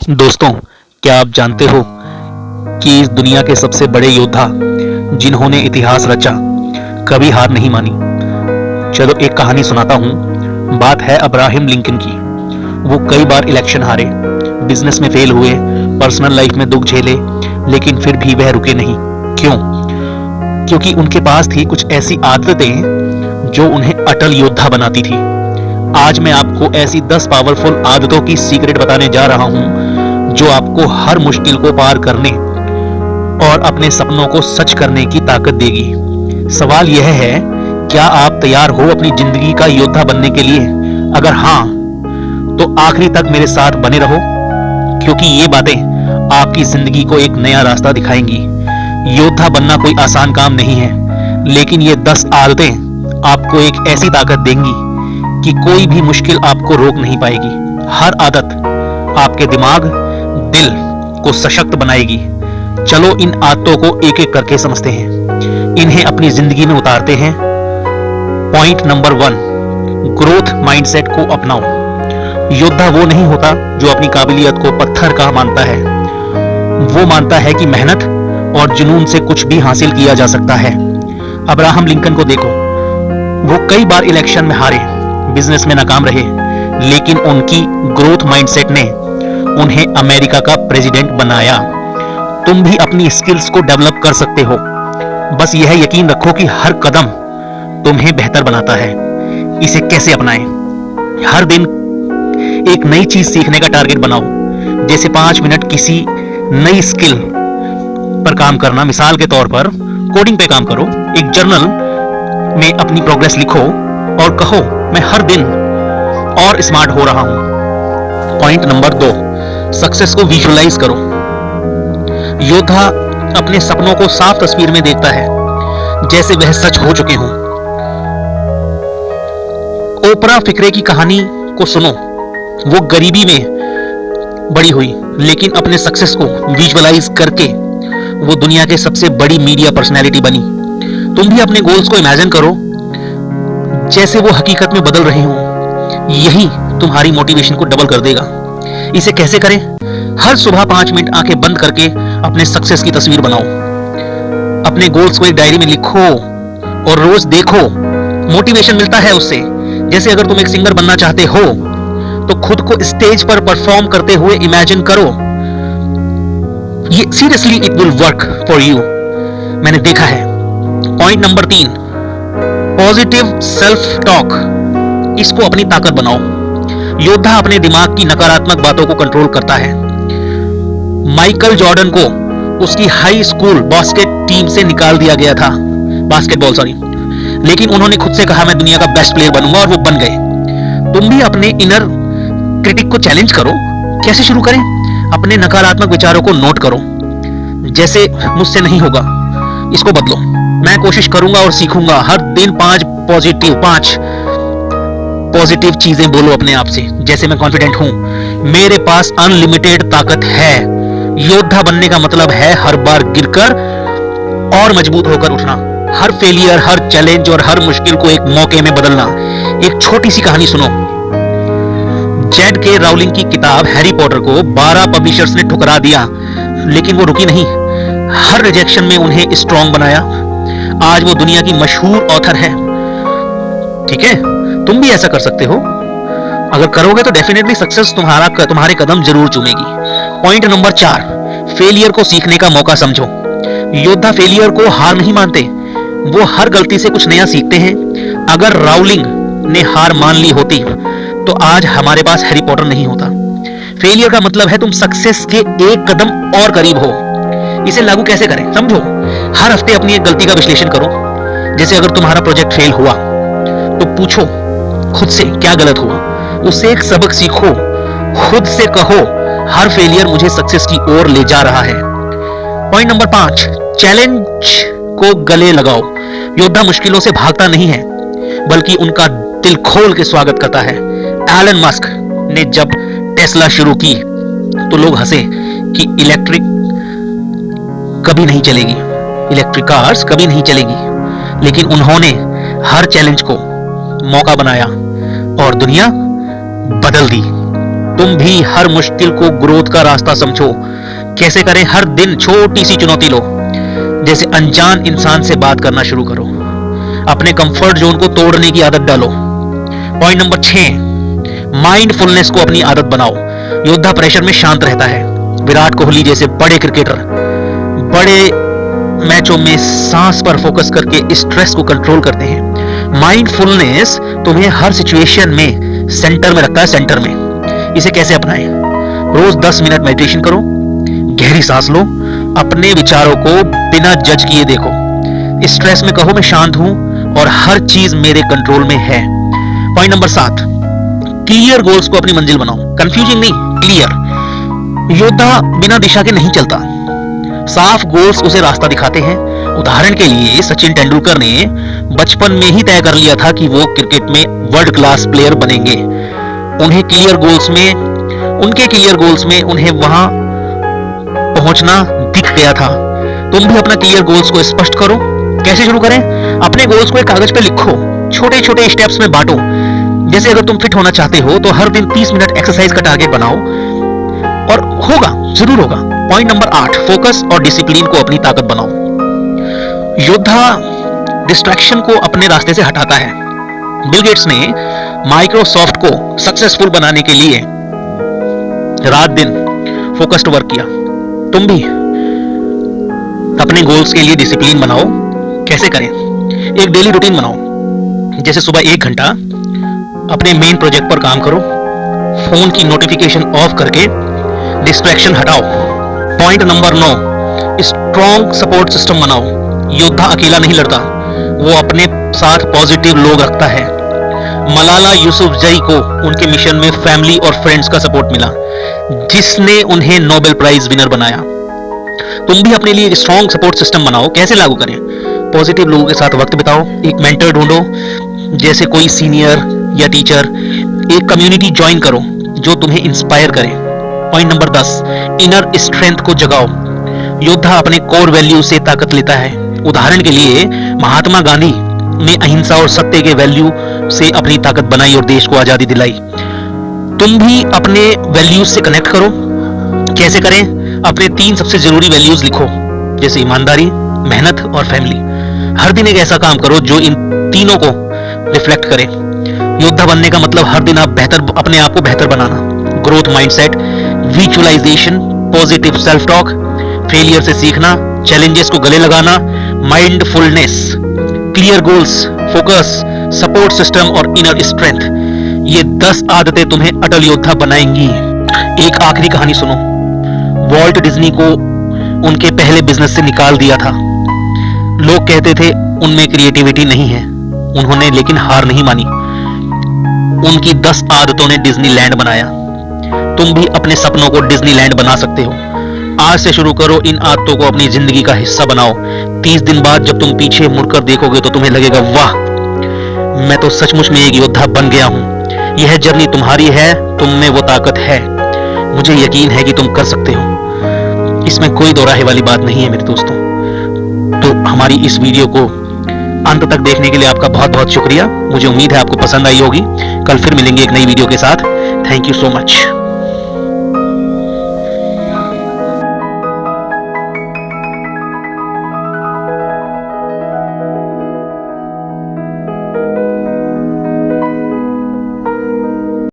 दोस्तों, क्या आप जानते हो कि इस दुनिया के सबसे बड़े योद्धा जिन्होंने इतिहास रचा कभी हार नहीं मानी। चलो एक कहानी सुनाता हूँ। बात है अब्राहम लिंकन की। वो कई बार इलेक्शन हारे, बिजनेस में फेल हुए, पर्सनल लाइफ में दुख झेले, लेकिन फिर भी वह रुके नहीं। क्यों? क्योंकि उनके पास थी कुछ ऐसी आदतें जो उन्हें अटल योद्धा बनाती थी। आज मैं आपको ऐसी 10 पावरफुल आदतों की सीक्रेट बताने जा रहा हूं जो आपको हर मुश्किल को पार करने और अपने सपनों को सच करने की ताकत देगी। सवाल यह है, क्या आप तैयार हो अपनी जिंदगी का योद्धा बनने के लिए? अगर हां, तो आखिरी तक मेरे साथ बने रहो, क्योंकि ये बातें आपकी जिंदगी को एक नया रास्ता दिखाएंगी। योद्धा बनना कोई आसान काम नहीं है, लेकिन ये 10 आदतें आपको एक ऐसी ताकत देंगी कि कोई भी मुश्किल आपको रोक नहीं पाएगी। हर आदत आपके दिमाग, दिल को सशक्त बनाएगी। चलो इन आदतों को एक एक करके समझते हैं, इन्हें अपनी जिंदगी में उतारते हैं। पॉइंट नंबर 1, ग्रोथ माइंडसेट को अपनाओ। योद्धा वो नहीं होता जो अपनी काबिलियत को पत्थर का मानता है। वो मानता है कि मेहनत और जुनून से कुछ भी हासिल किया जा सकता है। अब्राहम लिंकन को देखो, वो कई बार इलेक्शन में हारे, बिजनेस में नाकाम रहे, लेकिन उनकी ग्रोथ माइंडसेट ने उन्हें अमेरिका का प्रेसिडेंट बनाया। तुम भी अपनी स्किल्स को डेवलप कर सकते हो। बस यह यकीन रखो कि हर कदम तुम्हें बेहतर बनाता है। इसे कैसे अपनाएं? हर दिन एक नई चीज सीखने का टारगेट बनाओ। जैसे 5 मिनट किसी नई स्किल पर काम करना। मिसाल के तौर पर कोडिंग पे काम करो। एक जर्नल में अपनी प्रोग्रेस लिखो और कहो, मैं हर दिन और स्मार्ट हो रहा हूं। पॉइंट नंबर 2, सक्सेस को विजुअलाइज करो। योद्धा अपने सपनों को साफ तस्वीर में देखता है, जैसे वह सच हो चुके हों। ओपरा फिक्रे की कहानी को सुनो। वो गरीबी में बड़ी हुई, लेकिन अपने सक्सेस को विजुअलाइज करके वो दुनिया के सबसे बड़ी मीडिया पर्सनैलिटी बनी। तुम भी अपने गोल्स को इमेजिन करो जैसे वो हकीकत में बदल रहे हों। यही तुम्हारी मोटिवेशन को डबल कर देगा। इसे कैसे करें? हर सुबह 5 मिनट आंखें बंद करके अपने सक्सेस की तस्वीर बनाओ। अपने गोल्स को एक डायरी में लिखो और रोज देखो। मोटिवेशन मिलता है उससे। जैसे अगर तुम एक सिंगर बनना चाहते हो तो खुद को स्टेज पर परफॉर्म करते हुए इमेजिन करो। ये seriously it will work for you. मैंने देखा है। Point number 3, positive self talk. इसको अपनी ताकत बनाओ। योद्धा अपने दिमाग की नकारात्मक बातों को कंट्रोल करता है। माइकल जॉर्डन को उसकी हाई स्कूल बास्केटबॉल टीम से निकाल दिया गया था, लेकिन उन्होंने खुद से कहा, मैं दुनिया का बेस्ट प्लेयर बनूंगा, और वो बन गए। तुम भी अपने इनर क्रिटिक को चैलेंज करो। कैसे शुरू करें? अपने नकारात्मक विचारों को नोट करो। जैसे, मुझसे नहीं होगा, इसको बदलो। मैं कोशिश करूंगा और सीखूंगा। हर दिन 5 पॉजिटिव चीजें बोलो अपने आप से। जैसे, मैं कॉन्फिडेंट हूं, मेरे पास अनलिमिटेड ताकत है। योद्धा बनने का मतलब है हर बार गिरकर और मजबूत होकर उठना। हर फेलियर, हर चैलेंज और हर मुश्किल को एक मौके में बदलना। एक छोटी सी कहानी सुनो। जेड.के राउलिंग की किताब हैरी पॉटर को 12 पब्लिशर्स ने ठुकरा दिया, लेकिन वो रुकी नहीं। हर रिजेक्शन में उन्हें स्ट्रॉन्ग बनाया। आज वो दुनिया की मशहूर ऑथर है। ठीक है, तुम भी ऐसा कर सकते हो। अगर करोगे तो डेफिनेटली सक्सेस तुम्हारे कदम जरूर चूमेगी। पॉइंट नंबर 4, फेलियर को सीखने का मौका समझो। योद्धा फेलियर को हार नहीं मानते, वो हर गलती से कुछ नया सीखते हैं। अगर राउलिंग ने हार मान ली होती तो आज हमारे पास हैरी पॉटर नहीं होता। फेलियर का मतलब है तुम सक्सेस के एक कदम और करीब हो। इसे लागू कैसे करें? समझो। हर हफ्ते अपनी एक गलती का विश्लेषण करो। जैसे अगर तुम्हारा प्रोजेक्ट फेल हुआ तो पूछो खुद से, क्या गलत हुआ? उससे एक सबक सीखो। खुद से कहो, हर फेलियर मुझे सक्सेस की ओर ले जा रहा है। पॉइंट नंबर 5, चैलेंज को गले लगाओ। योद्धा मुश्किलों से भागता नहीं है, बल्कि उनका दिल खोल के स्वागत करता है। एलन मस्क ने जब टेस्ला शुरू की तो लोग हंसे कि इलेक्ट्रिक कार्स कभी नहीं चलेगी, लेकिन उन्होंने हर चैलेंज को मौका बनाया और दुनिया बदल दी। तुम भी हर मुश्किल को ग्रोथ का रास्ता समझो। कैसे करें? हर दिन छोटी सी चुनौती लो, जैसे अनजान इंसान से बात करना शुरू करो। अपने कंफर्ट जोन को तोड़ने की आदत डालो। पॉइंट नंबर 6, माइंडफुलनेस को अपनी आदत बनाओ। योद्धा प्रेशर में शांत रहता है। विराट कोहली जैसे बड़े क्रिकेटर बड़े मैचों में सांस पर फोकस करके स्ट्रेस को कंट्रोल करते हैं। माइंडफुलनेस तुम्हें हर सिचुएशन में सेंटर में रखता है, सेंटर में। इसे कैसे अपनाएं? रोज 10 मिनट मेडिटेशन करो, गहरी सांस लो, अपने विचारों को बिना जज किए देखो। स्ट्रेस में कहो मैं शांत हूं और हर चीज मेरे कंट्रोल में है। पॉइंट नंबर 7, क्लियर गोल्स को अपनी मंजिल बनाओ। कंफ्यूजिंग नहीं, क्लियर। योद्धा बिना दिशा के नहीं चलता। साफ गोल्स उसे रास्ता दिखाते हैं। उदाहरण के लिए सचिन तेंदुलकर ने बचपन में ही तय कर लिया था कि वो क्रिकेट में वर्ल्ड क्लास प्लेयर बनेंगे। उनके क्लियर गोल्स में उन्हें वहां पहुंचना दिख गया था। तुम भी अपना क्लियर गोल्स को स्पष्ट करो। कैसे शुरू करें? अपने गोल्स को एक कागज पे लिखो, छोटे छोटे स्टेप्स में बांटो। जैसे अगर तुम फिट होना चाहते हो तो हर दिन 30 मिनट एक्सरसाइज का टारगेट बनाओ, और होगा, जरूर होगा। पॉइंट नंबर 8, फोकस और डिसिप्लिन को अपनी ताकत बनाओ। योद्धा डिस्ट्रैक्शन को अपने रास्ते से हटाता है। बिल गेट्स ने माइक्रोसॉफ्ट को सक्सेसफुल बनाने के लिए रात दिन फोकस्ड वर्क किया। तुम भी अपने गोल्स के लिए डिसिप्लिन बनाओ। कैसे करें? एक डेली रूटीन बनाओ। जैसे सुबह 1 घंटा अपने मेन प्रोजेक्ट पर काम करो। फोन की नोटिफिकेशन ऑफ करके डिस्ट्रैक्शन हटाओ। Point number 9, strong support system बनाओ। योद्धा अकेला नहीं लड़ता, वो अपने साथ पॉजिटिव लोग रखता है। मलाला यूसुफजई को उनके मिशन में फैमिली और फ्रेंड्स का सपोर्ट मिला, जिसने उन्हें नोबेल प्राइज विनर बनाया। तुम भी अपने लिए एक स्ट्रॉन्ग सपोर्ट सिस्टम बनाओ। कैसे लागू करें? पॉजिटिव लोगों के साथ वक्त बिताओ। एक मेंटर ढूंढो, जैसे कोई सीनियर या टीचर। एक कम्युनिटी ज्वाइन करो जो तुम्हें इंस्पायर करे। पॉइंट नंबर 10, इनर स्ट्रेंथ को जगाओ। योद्धा अपने कोर वैल्यू से ताकत लेता है। उदाहरण के लिए महात्मा गांधी ने अहिंसा और सत्य के वैल्यू से अपनी ताकत बनाई और देश को आजादी दिलाई। तुम भी अपने वैल्यूज से कनेक्ट करो। कैसे करें? अपने 3 सबसे जरूरी वैल्यूज लिखो, जैसे ईमानदारी, मेहनत और फैमिली। हर दिन एक ऐसा काम करो जो इन तीनों को रिफ्लेक्ट करे। योद्धा बनने का मतलब हर दिन अपने आप को बेहतर बनाना। Growth mindset, visualisation, positive self talk, failure से सीखना, चैलेंजेस को गले लगाना, mindfulness, clear goals, focus, support system और इनर स्ट्रेंथ। ये 10 आदतें तुम्हें अटल योद्धा बनाएंगी। एक आखिरी कहानी सुनो। वॉल्ट डिज्नी को उनके पहले बिजनेस से निकाल दिया था। लोग कहते थे उनमें क्रिएटिविटी नहीं है। उन्होंने लेकिन हार नहीं मानी। उनकी 10 आदतों ने डिज्नीलैंड बनाया। तुम भी अपने सपनों को डिज्नीलैंड बना सकते हो। आज से शुरू करो, इन आदतों को अपनी जिंदगी का हिस्सा बनाओ। 30 दिन बाद जब तुम पीछे मुड़कर देखोगे तो तुम्हें लगेगा, वाह, मैं तो सचमुच में एक योद्धा बन गया हूं। यह जर्नी तुम्हारी है, तुम में वो ताकत है। मुझे यकीन है कि तुम कर सकते हो। इसमें कोई दो राहे वाली बात नहीं है मेरे दोस्तों। तो हमारी इस वीडियो को अंत तक देखने के लिए आपका बहुत बहुत शुक्रिया। मुझे उम्मीद है आपको पसंद आई होगी। कल फिर मिलेंगे एक नई वीडियो के साथ। Thank you so much.